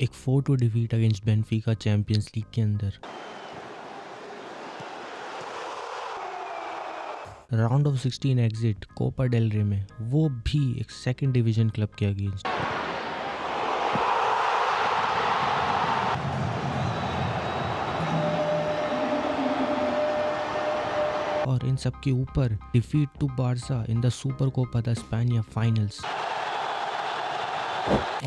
एक 4-2 defeat against Benfica Champions League के अंदर। Round of 16 exit Copa del Rey में, वो भी एक सेकंड डिवीजन क्लब के अगेंस्ट। और इन सब के ऊपर defeat to Barca in the Super Copa de Espana finals.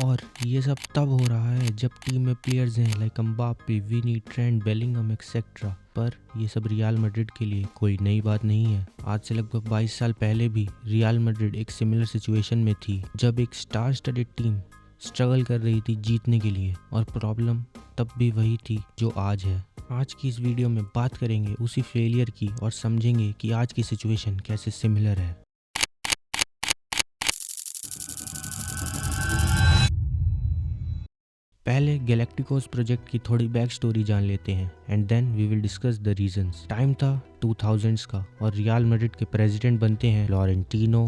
और ये सब तब हो रहा है जब टीम में प्लेयर्स हैं लाइक एम्बाप्पे, विनी, ट्रेंट, बेलिंगम एक्सेट्रा। पर ये सब रियल मैड्रिड के लिए कोई नई बात नहीं है। आज से लगभग 22 साल पहले भी रियल मैड्रिड एक सिमिलर सिचुएशन में थी, जब एक स्टार स्टडेड टीम स्ट्रगल कर रही थी जीतने के लिए, और प्रॉब्लम तब भी वही थी जो आज है। आज की इस वीडियो में बात करेंगे उसी फेलियर की और समझेंगे कि आज की सिचुएशन कैसे सिमिलर है। पहले गैलेक्टिकोस प्रोजेक्ट की थोड़ी बैक स्टोरी जान लेते हैं and then we will discuss the reasons. Time था 2000s का और रियल मैड्रिड के प्रेसिडेंट बनते हैं फ्लोरेंटिनो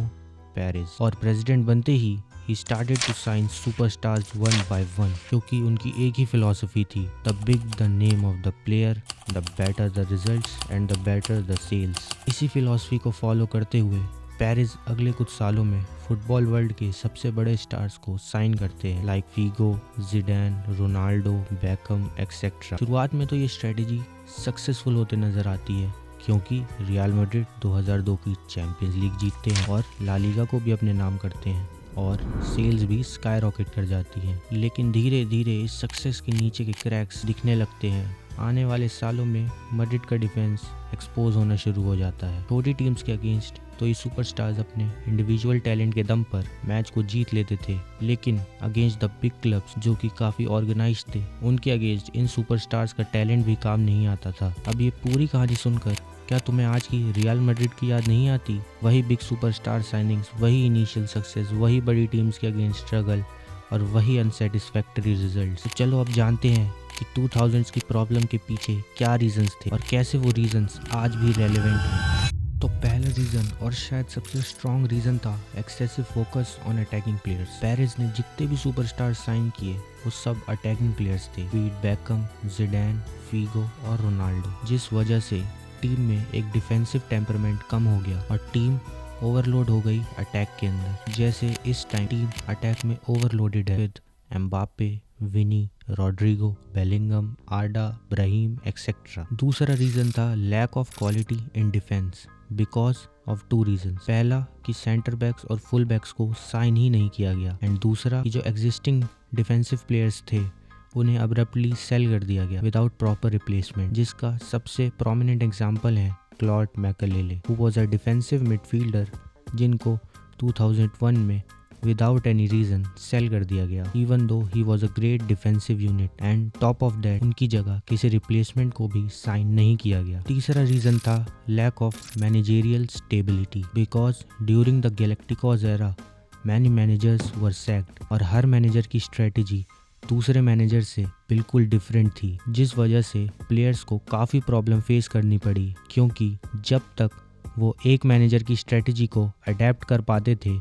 पेरेज। और प्रेसिडेंट बनते ही started to sign superstars one by one, क्योंकि उनकी एक ही फिलॉसफी थी, the big the name of the player, the better the results and the better the sales. इसी फिलॉसफी को फॉलो करते हुए पेरेज अगले कुछ सालों में फुटबॉल वर्ल्ड के सबसे बड़े स्टार्स को साइन करते हैं like Figo, Zidane, Ronaldo, become etcetera. शुरुआत में तो ये स्ट्रेटेजी सक्सेसफुल होते नजर आती है, क्योंकि रियल मैड्रिड 2002 की चैंपियंस लीग जीतते हैं और ला लीगा को भी अपने नाम करते हैं और सेल्स भी स्काई रॉकेट कर जाती हैं। लेकिन धीरे धीरे इस सक्सेस के नीचे के क्रैक्स दिखने लगते हैं। आने वाले सालों में मैड्रिड का डिफेंस एक्सपोज होना शुरू हो जाता है। छोटी टीम्स के अगेंस्ट तो ये सुपरस्टार्स अपने इंडिविजुअल टैलेंट के दम पर मैच को जीत लेते थे, लेकिन अगेंस्ट द बिग क्लब्स जो कि काफ़ी ऑर्गेनाइज्ड थे, उनके अगेंस्ट इन सुपरस्टार्स का टैलेंट भी काम नहीं आता था। अब ये पूरी कहानी सुनकर क्या तुम्हें आज की रियल मैड्रिड की याद नहीं आती? वही बिग सुपरस्टार साइनिंग्स, वही इनिशियल सक्सेस, वही बड़ी टीम्स के अगेंस्ट स्ट्रगल और वही अनसेटिस्फैक्टरी रिजल्ट्स। तो चलो अब जानते हैं कि 2000s की प्रॉब्लम के पीछे क्या रीजंस थे और कैसे वो रीजंस आज भी रेलेवेंट हैं। तो पहला रीजन और शायद सबसे स्ट्रॉन्ग रीजन था excessive focus on attacking players. Perez ने जितने भी सुपरस्टार साइन किए वो सब अटैकिंग प्लेयर्स थे, बेकम, जिडान, फीगो और रोनाल्डो, जिस वजह से टीम में एक डिफेंसिव टेम्परामेंट कम हो गया और टीम ओवरलोड हो गई अटैक के अंदर। जैसे इस टाइम टीम अटैक में ओवरलोडेड है with Mbappe, Vini, Rodrygo, Bellingham, Arda, Brahim etcetera. दूसरा रीजन था lack of quality in defence because of two reason. पहला कि सेंटर बैक्स और फुल बैक्स को साइन ही नहीं किया गया, एंड दूसरा कि जो एग्जिस्टिंग डिफेंसिव प्लेयर्स थे उन्हें अब्रप्टली सेल कर दिया गया विदाउट प्रॉपर रिप्लेसमेंट, जिसका सबसे प्रोमिनेंट एग्जांपल है Claude Makelele, who was a defensive midfielder जिनको 2001 में विदाउट एनी रीजन सेल कर दिया गया, even though he was a great defensive unit, and top of that उनकी जगह किसी रिप्लेसमेंट को भी साइन नहीं किया गया। तीसरा रीजन था lack of managerial stability because during the galacticos era many managers were sacked और हर मैनेजर की स्ट्रेटेजी दूसरे मैनेजर से बिल्कुल डिफरेंट थी, जिस वजह से प्लेयर्स को काफ़ी प्रॉब्लम फेस करनी पड़ी, क्योंकि जब तक वो एक मैनेजर की स्ट्रेटेजी को अडेप्ट कर पाते थे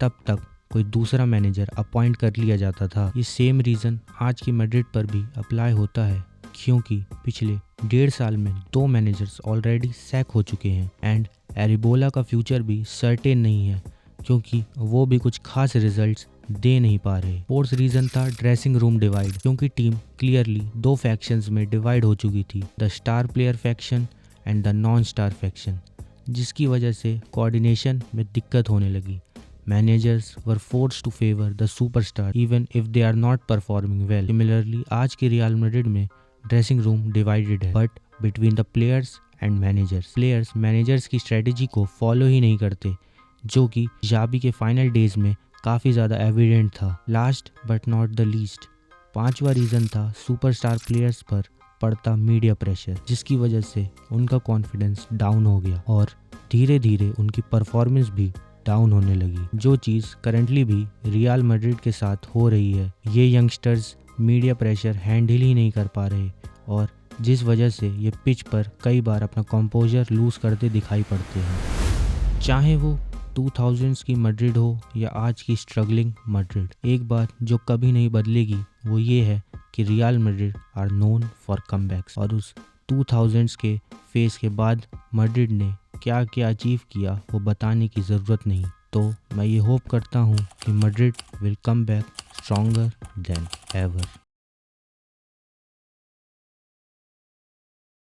तब तक कोई दूसरा मैनेजर अपॉइंट कर लिया जाता था। ये सेम रीज़न आज की मैड्रिड पर भी अप्लाई होता है, क्योंकि पिछले 1.5 साल में 2 मैनेजर्स ऑलरेडी सैक हो चुके हैं एंड एरिबोला का फ्यूचर भी सर्टेन नहीं है, क्योंकि वो भी कुछ खास रिजल्ट्स दे नहीं पा रहे। फोर्थ रीजन था ड्रेसिंग रूम डिवाइड, क्योंकि टीम क्लियरली 2 फैक्शंस में डिवाइड हो चुकी थी, the star player faction and the non star faction, जिसकी वजह से कोऑर्डिनेशन में दिक्कत होने लगी। Managers were forced to favour the superstar even if they are not performing well. Similarly आज की रियल मैड्रिड में ड्रेसिंग रूम डिवाइडेड है but between the players and managers. Players managers की स्ट्रेटेजी को फॉलो ही नहीं करते, जो कि जाबी के फाइनल डेज में काफ़ी ज़्यादा एविडेंट था। Last but not the least, 5वां रीज़न था सुपरस्टार प्लेयर्स पर पड़ता मीडिया प्रेशर, जिसकी वजह से उनका कॉन्फिडेंस डाउन हो गया और धीरे धीरे उनकी परफॉर्मेंस भी डाउन होने लगी, जो चीज़ करंटली भी रियल मैड्रिड के साथ हो रही है। ये यंगस्टर्स मीडिया प्रेशर हैंडल ही नहीं कर पा रहे और जिस वजह से ये पिच पर कई बार अपना कंपोजर लूज करते दिखाई पड़ते हैं। चाहे वो 2000s की मैड्रिड हो या आज की स्ट्रगलिंग मैड्रिड, एक बात जो कभी नहीं बदलेगी वो ये है कि Real Madrid are known for comebacks, और उस 2000s के फेज के बाद मैड्रिड ने क्या क्या अचीव किया वो बताने की ज़रूरत नहीं। तो मैं ये होप करता हूँ कि Madrid will come back stronger than ever.